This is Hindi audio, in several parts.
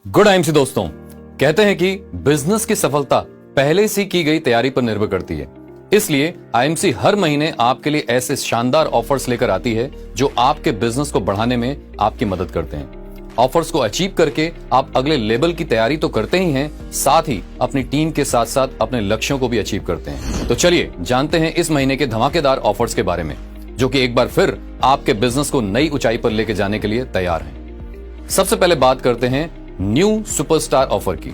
गुड आईएमसी दोस्तों, कहते हैं कि बिजनेस की सफलता पहले से की गई तैयारी पर निर्भर करती है। इसलिए आईएमसी हर महीने आपके लिए ऐसे शानदार ऑफर्स लेकर आती है जो आपके बिजनेस को बढ़ाने में आपकी मदद करते हैं। ऑफर्स को अचीव करके आप अगले लेवल की तैयारी तो करते ही हैं, साथ ही अपनी टीम के साथ साथ अपने लक्ष्यों को भी अचीव करते हैं। तो चलिए जानते हैं इस महीने के धमाकेदार ऑफर्स के बारे में, जो कि एक बार फिर आपके बिजनेस को नई ऊंचाई पर लेके जाने के लिए तैयार हैं। सबसे पहले बात करते हैं न्यू सुपरस्टार ऑफर की।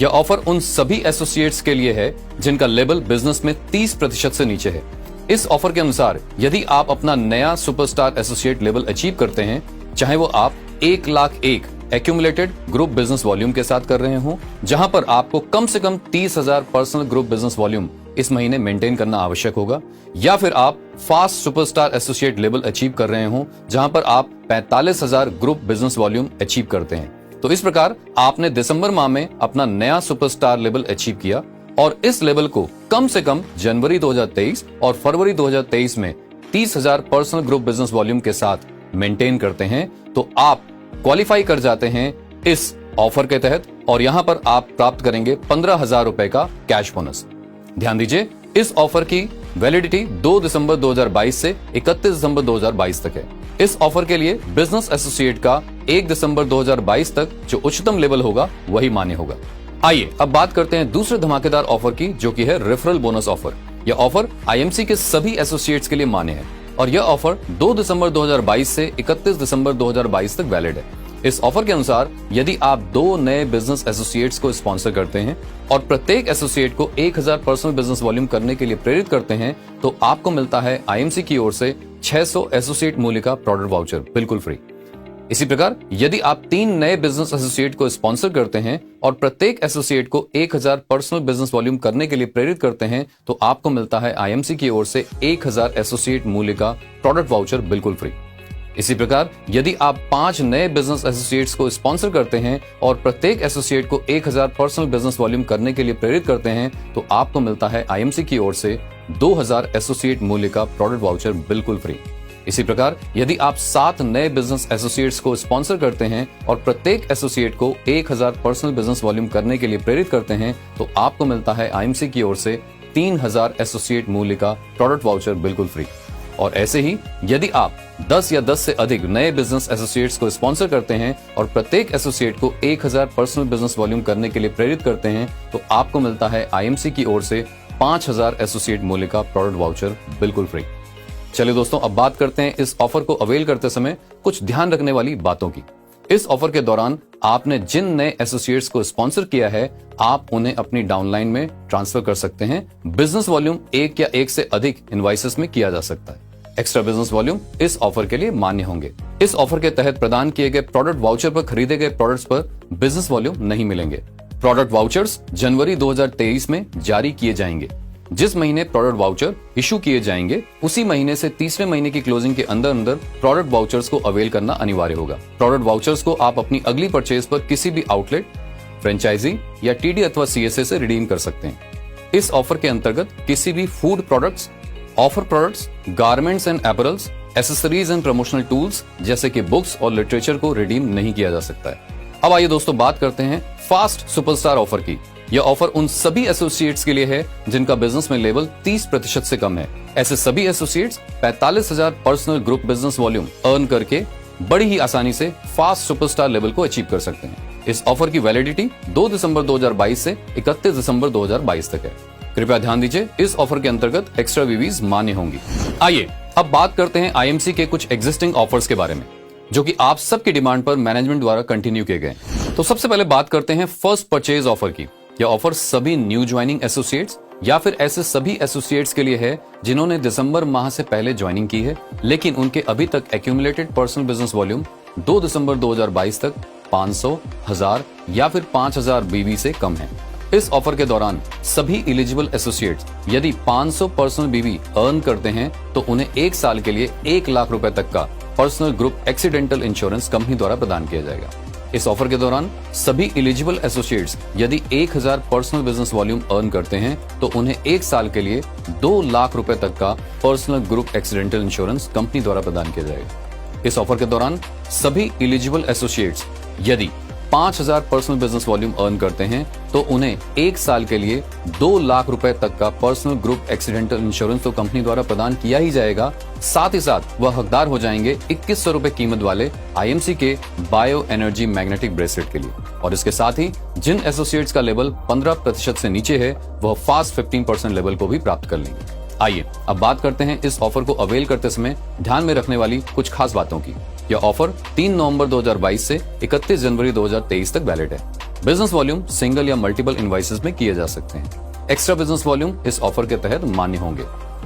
यह ऑफर उन सभी एसोसिएट्स के लिए है जिनका लेवल बिजनेस में 30% से नीचे है। इस ऑफर के अनुसार यदि आप अपना नया सुपरस्टार एसोसिएट लेवल अचीव करते हैं, चाहे वो आप 1,01,000 एक्यूमुलेटेड ग्रुप बिजनेस वॉल्यूम के साथ कर रहे हो, जहां पर आपको कम से कम 30,000 पर्सनल ग्रुप बिजनेस वॉल्यूम इस महीने मेंटेन करना आवश्यक होगा, या फिर आप fast superstar associate level achieve कर रहे हो जहां पर आप 45,000 ग्रुप बिजनेस वॉल्यूम अचीव करते हैं। तो इस प्रकार आपने दिसंबर माह में अपना नया सुपरस्टार लेवल अचीव किया और इस लेवल को कम से कम जनवरी 2023 और फरवरी 2023 में 30,000 पर्सनल ग्रुप बिजनेस वॉल्यूम के साथ मेंटेन करते हैं, तो आप क्वालिफाई कर जाते हैं इस ऑफर के तहत और यहां पर आप प्राप्त करेंगे 15,000 रुपए का कैश बोनस। ध्यान दीजिए, इस ऑफर की वैलिडिटी 2 दिसंबर 2022 से 31 दिसंबर 2022 तक है। इस ऑफर के लिए बिजनेस एसोसिएट का 1 दिसंबर 2022 तक जो उच्चतम लेवल होगा वही मान्य होगा। आइए अब बात करते हैं दूसरे धमाकेदार ऑफर की, जो कि है रेफरल बोनस ऑफर। यह ऑफर आईएमसी के सभी एसोसिएट्स के लिए मान्य है और यह ऑफर 2 दिसंबर 2022 से 31 दिसंबर 2022 तक वैलिड है। इस ऑफर के अनुसार यदि आप 2 नए बिजनेस एसोसिएट्स को स्पॉन्सर करते हैं और प्रत्येक एसोसिएट को 1,000 पर्सनल बिजनेस वॉल्यूम करने के लिए प्रेरित करते हैं, तो आपको मिलता है आईएमसी की ओर से 600 एसोसिएट मूल्य का प्रोडक्ट वाउचर बिल्कुल फ्री। इसी प्रकार यदि आप 3 नए बिजनेस एसोसिएट को स्पॉन्सर करते हैं और प्रत्येक एसोसिएट को 1,000 पर्सनल बिजनेस वॉल्यूम करने के लिए प्रेरित करते हैं, तो आपको मिलता है आईएमसी की ओर से 1,000 एसोसिएट मूल्य का प्रोडक्ट वाउचर बिल्कुल फ्री। इसी प्रकार यदि आप 5 नए बिजनेस एसोसिएट्स को स्पॉन्सर करते हैं और प्रत्येक एसोसिएट को 1,000 पर्सनल बिजनेस वॉल्यूम करने के लिए प्रेरित करते हैं, तो आपको मिलता है आईएमसी की ओर से 2,000 एसोसिएट मूल्य का प्रोडक्ट वाउचर बिल्कुल फ्री। इसी प्रकार यदि आप 7 नए बिजनेस एसोसिएट्स को स्पॉन्सर करते हैं और प्रत्येक एसोसिएट को 1,000 पर्सनल बिजनेस वॉल्यूम करने के लिए प्रेरित करते हैं, तो आपको मिलता है आईएमसी की ओर से 3,000 एसोसिएट मूल्य का प्रोडक्ट वाउचर बिल्कुल फ्री। और ऐसे ही यदि आप 10 या 10 से अधिक नए बिजनेस एसोसिएट्स को स्पॉन्सर करते हैं और प्रत्येक एसोसिएट को 1,000 पर्सनल बिजनेस वॉल्यूम करने के लिए प्रेरित करते हैं, तो आपको मिलता है आईएमसी की ओर से 5,000 एसोसिएट मूल्य का प्रोडक्ट वाउचर बिल्कुल फ्री। चलिए दोस्तों, अब बात करते हैं इस ऑफर को अवेल करते समय कुछ ध्यान रखने वाली बातों की। इस ऑफर के दौरान आपने जिन नए एसोसिएट्स को स्पॉन्सर किया है, आप उन्हें अपनी डाउनलाइन में ट्रांसफर कर सकते हैं। बिजनेस वॉल्यूम 1 या 1 से अधिक इनवॉइसेस में किया जा सकता है। एक्स्ट्रा बिजनेस वॉल्यूम इस ऑफर के लिए मान्य होंगे। इस ऑफर के तहत प्रदान किए गए प्रोडक्ट वाउचर पर खरीदे गए प्रोडक्ट्स पर बिजनेस वॉल्यूम नहीं मिलेंगे। प्रोडक्ट वाउचर्स जनवरी 2023 में जारी किए जाएंगे। जिस महीने प्रोडक्ट वाउचर इशू किए जाएंगे, उसी महीने से तीसरे महीने की क्लोजिंग के अंदर अंदर प्रोडक्ट वाउचर्स को अवेल करना अनिवार्य होगा। प्रोडक्ट वाउचर्स को आप अपनी अगली परचेज पर किसी भी आउटलेट, फ्रेंचाइजी या टीडी अथवा सीएसए से रिडीम कर सकते हैं। इस ऑफर के अंतर्गत किसी भी food products, offer products, garments and apparels, accessories and promotional tools जैसे कि बुक्स और लिटरेचर को रिडीम नहीं किया जा सकता है। अब आइए दोस्तों बात करते हैं फास्ट सुपरस्टार ऑफर की। यह ऑफर उन सभी एसोसिएट्स के लिए है जिनका बिजनेस में लेवल 30% से कम है। ऐसे सभी associates 45,000 personal group business volume earn करके बड़ी ही आसानी से फास्ट सुपरस्टार लेवल को अचीव कर सकते हैं। इस ऑफर की वैलिडिटी 2 दिसंबर 2022 से 31 दिसंबर 2022 तक है। कृपया ध्यान दीजिए, इस ऑफर के अंतर्गत एक्स्ट्रा वीवीज मान्य होंगी। आइए अब बात करते हैं आईएमसी के कुछ एग्जिस्टिंग ऑफर्स के बारे में, जो कि आप सबकी डिमांड पर मैनेजमेंट द्वारा कंटिन्यू किए गए। तो सबसे पहले बात करते हैं फर्स्ट परचेज ऑफर की। यह ऑफर सभी न्यू ज्वाइनिंग एसोसिएट्स या फिर ऐसे सभी एसोसिएट्स के लिए है जिन्होंने दिसंबर माह से पहले ज्वाइनिंग की है, लेकिन उनके अभी तक एक्यूमुलेटेड पर्सनल बिजनेस वॉल्यूम 2 दिसंबर 2022 तक 500, 1000 या फिर 5000 बीवी से कम है। इस ऑफर के दौरान सभी एलिजिबल एसोसिएट्स यदि 500 पर्सनल बीवी अर्न करते हैं, तो उन्हें 1 साल के लिए 1 लाख रुपए तक का personal group accidental insurance company द्वारा प्रदान किया जाएगा। इस ऑफर के दौरान सभी एलिजिबल एसोसिएट्स यदि 1,000 पर्सनल बिजनेस वॉल्यूम अर्न करते हैं, तो उन्हें 1 साल के लिए 2 लाख रुपए तक का personal group accidental insurance company द्वारा प्रदान किया जाएगा। इस ऑफर के दौरान सभी एलिजिबल एसोसिएट्स यदि 5,000 पर्सनल बिजनेस वॉल्यूम अर्न करते हैं तो उन्हें 1 साल के लिए 2 लाख रुपए तक का पर्सनल ग्रुप एक्सीडेंटल इंश्योरेंस तो कंपनी द्वारा प्रदान किया ही जाएगा। साथ ही साथ वह हकदार हो जाएंगे 2100 रुपए कीमत वाले IMC के बायो एनर्जी मैग्नेटिक ब्रेसलेट के लिए। और इसके साथ ही जिन एसोसिएट्स का लेवल 15% से नीचे है वह फास्ट 15% लेवल को भी प्राप्त कर लेंगे। आइए अब बात करते हैं इस ऑफर को अवेल करते समय ध्यान में रखने वाली कुछ खास बातों की। यह ऑफर 3 नवंबर 2022 से 31 जनवरी 2023 तक वैलिड है। बिजनेस वॉल्यूम सिंगल या मल्टीपल इनवॉइसेस में किए जा सकते हैं। एक्स्ट्रा बिजनेस वॉल्यूम इस ऑफर के तहत मान्य होंगे।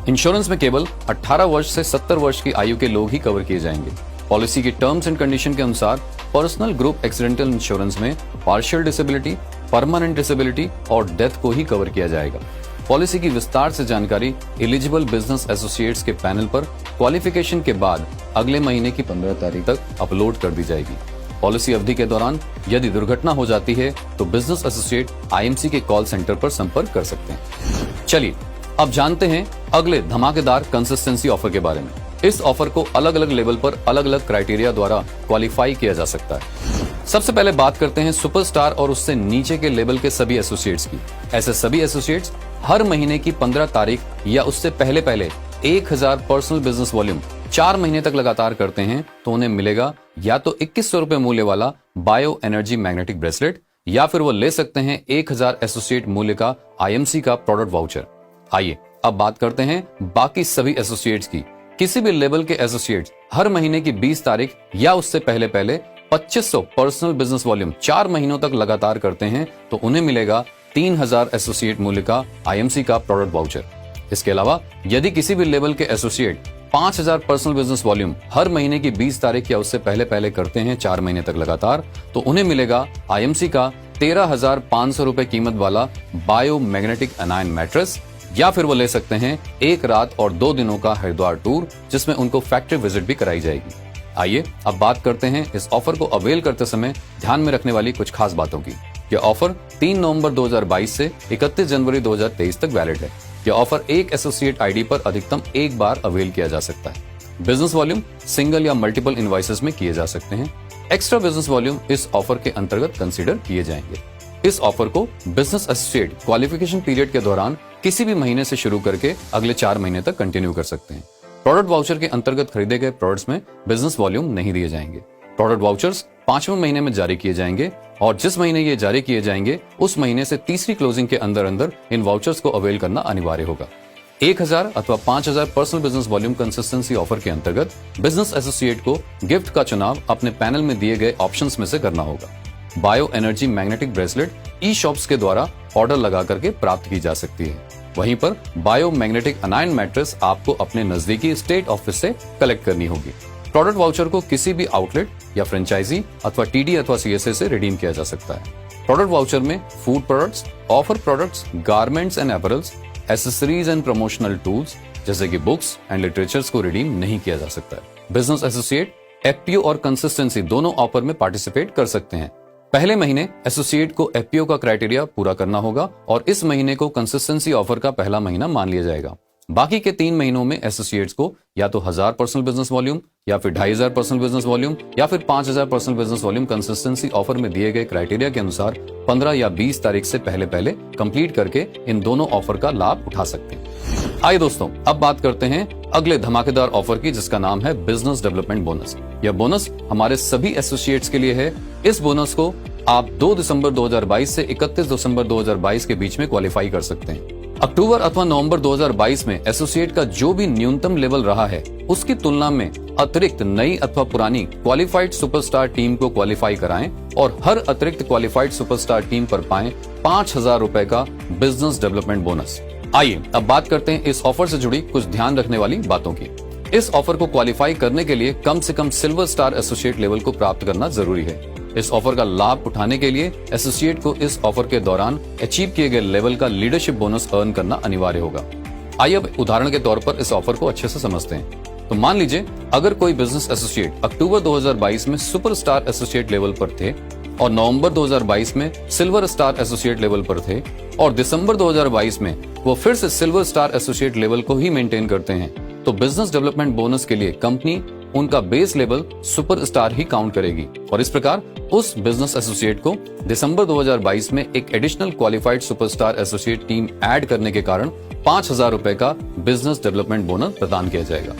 इंश्योरेंस में केवल 18 वर्ष से 70 वर्ष की आयु के लोग ही कवर किए जाएंगे। पॉलिसी की टर्म्स एंड कंडीशन के अनुसार पर्सनल ग्रुप एक्सीडेंटल इंश्योरेंस में पार्शियल डिसेबिलिटी, परमानेंट डिसेबिलिटी और डेथ को ही कवर किया जाएगा। पॉलिसी की विस्तार से जानकारी एलिजिबल बिजनेस एसोसिएट्स के पैनल पर क्वालिफिकेशन के बाद अगले महीने की 15 तारीख तक अपलोड कर दी जाएगी। पॉलिसी अवधि के दौरान यदि दुर्घटना हो जाती है तो बिजनेस एसोसिएट IMC के कॉल सेंटर पर संपर्क कर सकते हैं। चलिए अब जानते हैं अगले धमाकेदार कंसिस्टेंसी ऑफर के बारे में। इस ऑफर को अलग अलग लेवल पर अलग अलग क्राइटेरिया द्वारा क्वालिफाई किया जा सकता है। सबसे पहले बात करते हैं सुपरस्टार और उससे नीचे के लेवल के सभी एसोसिएट्स की। ऐसे सभी एसोसिएट्स हर महीने की 15 तारीख या उससे पहले 1000 पर्सनल बिजनेस वॉल्यूम 4 महीने तक लगातार करते हैं तो उन्हें मिलेगा या तो 2100 रुपए मूल्य वाला बायो एनर्जी मैग्नेटिक ब्रेसलेट या फिर वो ले सकते हैं 1000 एसोसिएट मूल्य का IMC का प्रोडक्ट वाउचर। आइए अब बात करते हैं बाकी सभी एसोसिएट्स की। किसी भी लेवल के एसोसिएट्स हर महीने की 20 तारीख या उससे पहले 2500 पर्सनल बिजनेस वॉल्यूम 4 महीनों तक लगातार करते हैं तो उन्हें मिलेगा 3000 एसोसिएट मूल्य का IMC का प्रोडक्ट वाउचर। इसके अलावा यदि किसी भी लेवल के एसोसिएट 5000 पर्सनल बिजनेस वॉल्यूम हर महीने की 20 तारीख या उससे पहले करते हैं 4 महीने तक लगातार तो उन्हें मिलेगा IMC का 13,500 रुपए कीमत वाला बायो मैग्नेटिक अनायन मैट्रेस या फिर वो ले सकते हैं 1 रात और 2 दिनों का हरिद्वार टूर जिसमें उनको फैक्ट्री विजिट भी कराई जाएगी। आइए अब बात करते हैं इस ऑफर को अवेल करते समय ध्यान में रखने वाली कुछ खास बातों की। यह ऑफर 3 नवंबर 2022 से 31 जनवरी 2023 तक वैलिड है। यह ऑफर एक एसोसिएट ID पर अधिकतम 1 बार अवेल किया जा सकता है। बिजनेस वॉल्यूम सिंगल या मल्टीपल इनवॉइसेस में किए जा सकते हैं। एक्स्ट्रा बिजनेस वॉल्यूम इस ऑफर के अंतर्गत कंसीडर किए जाएंगे। इस ऑफर को बिजनेस एसोसिएट क्वालिफिकेशन पीरियड के दौरान किसी भी महीने से शुरू करके अगले 4 महीने तक कंटिन्यू कर सकते हैं। प्रोडक्ट वाउचर के अंतर्गत खरीदे गए प्रोडक्ट्स में बिजनेस वॉल्यूम नहीं दिए जाएंगे। प्रोडक्ट वाउचर्स 5वें महीने में जारी किए जाएंगे और जिस महीने ये जारी किए जाएंगे उस महीने से तीसरी क्लोजिंग के अंदर इन वाउचर्स को अवेल करना अनिवार्य होगा। 1000 अथवा 5000 personal business volume consistency offer के अंतर्गत बिजनेस एसोसिएट को गिफ्ट का चुनाव अपने पैनल में दिए गए ऑप्शंस में से करना होगा। बायो एनर्जी मैग्नेटिक ब्रेसलेट ई-शॉप्स के द्वारा ऑर्डर लगा करके प्राप्त की जा सकती है। वहीं पर बायो मैग्नेटिक अनायन मैट्रेस आपको अपने नजदीकी स्टेट ऑफिस से कलेक्ट करनी होगी। प्रोडक्ट वाउचर को किसी भी आउटलेट या फ्रेंचाइजी अथवा TD अथवा CSA से रिडीम किया जा सकता है। प्रोडक्ट वाउचर में food products, offer products, garments and apparels, accessories and promotional tools जैसे कि बुक्स एंड लिटरेचर्स को रिडीम नहीं किया जा सकता है। बिजनेस एसोसिएट FPO और कंसिस्टेंसी दोनों ऑफर में पार्टिसिपेट कर सकते हैं। पहले महीने एसोसिएट को FPO का क्राइटेरिया पूरा करना होगा और इस महीने को कंसिस्टेंसी ऑफर का पहला महीना मान लिया जाएगा। बाकी के 3 महीनों में एसोसिएट्स को या तो 1000 पर्सनल बिजनेस वॉल्यूम या फिर 2500 पर्सनल बिजनेस वॉल्यूम या फिर 5000 personal business volume consistency offer में दिए गए क्राइटेरिया के अनुसार 15 या 20 तारीख से पहले कंप्लीट करके इन दोनों ऑफर का लाभ उठा सकते हैं। आइए दोस्तों अब बात करते हैं अगले धमाकेदार ऑफर की जिसका नाम है बिजनेस डेवलपमेंट बोनस। यह बोनस हमारे सभी एसोसिएट्स के लिए है। इस बोनस को आप 2 दिसंबर 2022 से 31 दिसंबर 2022 के बीच में क्वालिफाई कर सकते हैं। अक्टूबर अथवा नवंबर 2022 में एसोसिएट का जो भी न्यूनतम लेवल रहा है उसकी तुलना में अतिरिक्त नई अथवा पुरानी क्वालिफाइड सुपरस्टार टीम को क्वालिफाई कराएं और हर अतिरिक्त क्वालिफाइड सुपरस्टार टीम पर पाएं 5000 रुपए का बिजनेस डेवलपमेंट बोनस। आइए अब बात करते हैं इस ऑफर से जुड़ी कुछ ध्यान रखने वाली बातों की। इस ऑफर को क्वालिफाई करने के लिए कम से कम सिल्वर स्टार एसोसिएट लेवल को प्राप्त करना जरूरी है। इस ऑफर का लाभ उठाने के लिए एसोसिएट को इस ऑफर के दौरान अचीव किए गए लेवल का लीडरशिप बोनस अर्न करना अनिवार्य होगा। आइए अब उदाहरण के तौर पर इस ऑफर को अच्छे से समझते हैं। तो मान लीजिए अगर कोई बिजनेस एसोसिएट अक्टूबर 2022 में सुपर स्टार एसोसिएट लेवल पर थे और नवंबर 2022 में सिल्वर स्टार एसोसिएट लेवल पर थे और दिसंबर 2022 में वो फिर से सिल्वर स्टार एसोसिएट लेवल को ही मेंटेन करते हैं तो बिजनेस डेवलपमेंट बोनस के लिए कंपनी उनका बेस लेवल सुपर स्टार ही काउंट करेगी और इस प्रकार उस बिजनेस एसोसिएट को दिसंबर 2022 में एक additional qualified superstar associate team add करने के कारण 5,000 रुपए का बिजनेस डेवलपमेंट बोनस प्रदान किया जाएगा।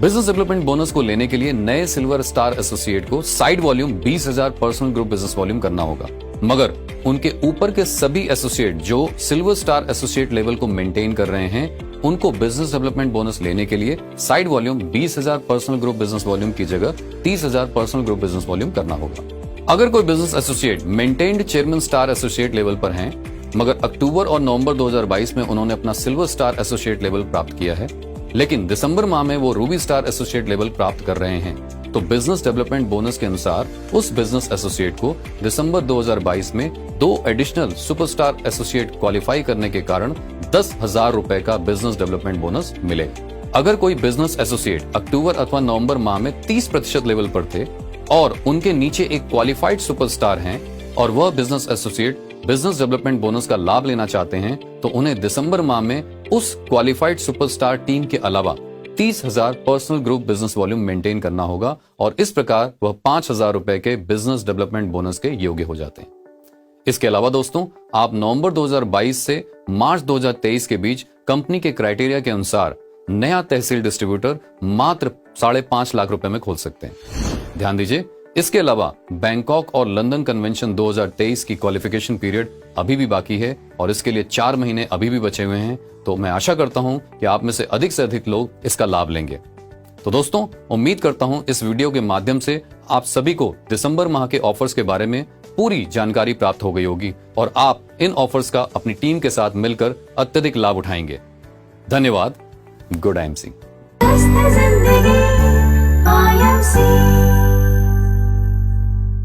बिजनेस डेवलपमेंट बोनस को लेने के लिए नए सिल्वर स्टार एसोसिएट को side volume 20,000 personal group business volume करना होगा, मगर उनके ऊपर के सभी एसोसिएट जो सिल्वर स्टार एसोसिएट लेवल को मेंटेन कर रहे हैं, उनको बिजनेस डेवलपमेंट बोनस लेने के लिए side volume 20,000 personal group business volume की जगह 30,000 पर्सनल ग्रुप बिजनेस वॉल्यूम करना होगा। अगर कोई business associate maintained chairman star associate level पर हैं, मगर अक्टूबर और नवंबर 2022 में उन्होंने अपना सिल्वर स्टार एसोसिएट लेवल प्राप्त किया है, लेकिन दिसंबर माह में वो रूबी स्टार एसोसिएट लेवल प्राप्त कर रहे हैं, तो बिजनेस डेवलपमेंट बोनस के अनुसार उस बिजनेस एसोसिएट को दिसंबर 2022 में 2 एडिशनल सुपरस्टार एसोसिएट क्वालिफाई करने के कारण 10,000 रुपए का बिजनेस डेवलपमेंट बोनस मिलेगा। अगर कोई बिजनेस एसोसिएट अक्टूबर अथवा नवंबर माह में 30% लेवल पर थे और उनके नीचे एक क्वालिफाइड सुपरस्टार हैं और वह business associate business development bonus का लाभ लेना चाहते हैं, तो उन्हें दिसंबर माह में उस क्वालिफाइड सुपरस्टार टीम के अलावा 30,000 personal group business volume maintain करना होगा और इस प्रकार वह 5,000 रुपए के बिजनेस डेवलपमेंट बोनस के योग्य हो जाते हैं। इसके अलावा दोस्तों, आप नवंबर 2022 से मार्च 2023 के बीच कंपनी के क्राइटेरिया के अनुसार नया तहसील डिस्ट्रीब्यूटर मात्र 5.5 लाख रुपए में खोल सकते हैं। ध्यान दीजिए, इसके अलावा बैंकॉक और लंदन कन्वेंशन 2023 की क्वालिफिकेशन पीरियड अभी भी बाकी है और इसके लिए 4 महीने अभी भी बचे हुए हैं, तो मैं आशा करता हूं कि आप में से अधिक लोग इसका लाभ लेंगे। तो दोस्तों, उम्मीद करता हूं इस वीडियो के माध्यम से आप सभी को दिसंबर माह के ऑफर्स के बारे में पूरी जानकारी प्राप्त हो गई होगी और आप इन ऑफर्स का अपनी टीम के साथ मिलकर अत्यधिक लाभ उठाएंगे। धन्यवाद। Good IMC।